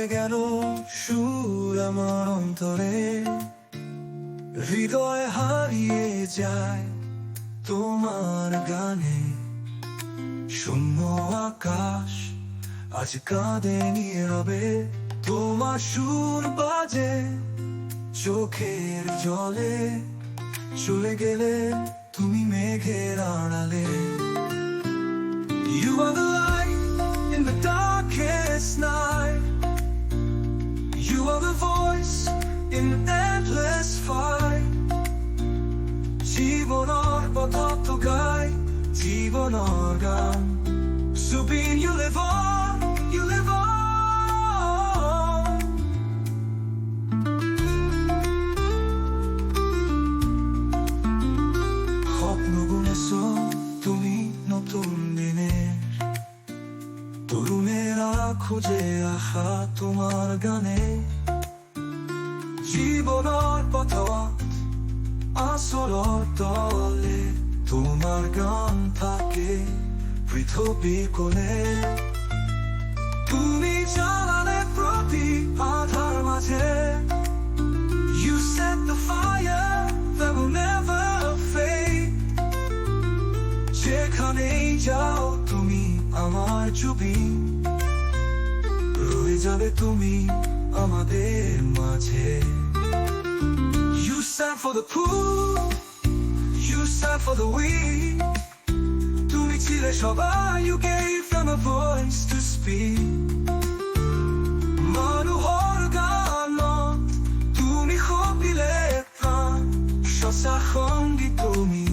বদলে গেল সুর আমার অন্তরে, হৃদয় হারিয়ে যায় তোমার গানে। শূন্য আকাশ আজ কাঁদে নীরবে, তোমার সুর বাজে চোখের জলে। চলে গেলে তুমি মেঘের আড়ালে। You are the light in the darkest night. You are the voice in the endless fight. জীবনের পথ গাই, জীবনের গান। Subin, you live on, you live on. স্বপ্ন বুনেছো তুমি নতুন দিনের, তরুণেরা খুঁজে আশা তোমার গানে। জীবনের পথ আসর তলে, তোমার গান থাকে পৃথিবীর কোণে। তুমি জ্বালালে প্রতি আধার মাঝে। You set the fire that will never fade. যেখানেই যাও তুমি আমার ছবি, রয়ে যাবে তুমি আমাদের মাঝে। You stand for the poor, you stand for the weak. তুমি ছিলে সবাই, you gave them a voice to speak. মানুহৰ গানত তুমি সপিলে প্ৰাণ, সঁচা সংগী তুমি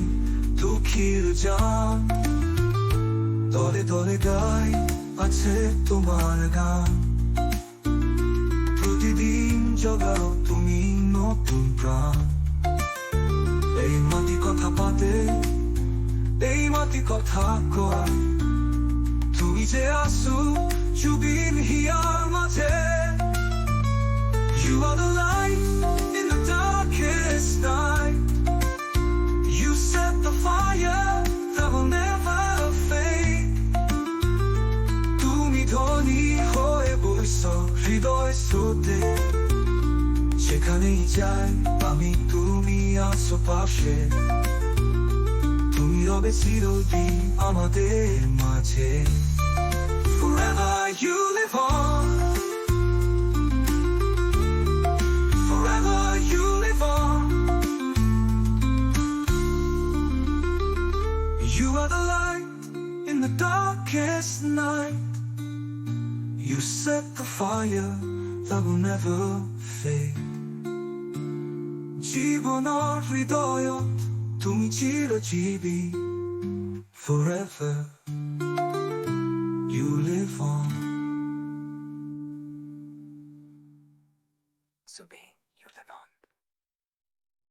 দুখীৰ জান। তলে তলে গাই আছে তোমার গান, প্রতিদিন জগাও তুমি নতুন প্রাণ। এই মাটি কথা পাতে, এই মাটি কথা কয়, তুমি যে আসু জুবিন হিয়ার মাঝে। You are the light in the darkest night. You set the fire that will never fade. তুমি ধনী হয়ে বইছ হৃদয় স্রোতে, যেখানেই যাই আমি তুমি আছো পাশে। তুমি রবে চিরদিন আমাদের মাঝে। Forever you live on, forever you live on. You are the light in the darkest night. You set the fire that will never fade. জীবনের হৃদয় তুমি চিরজীবী, forever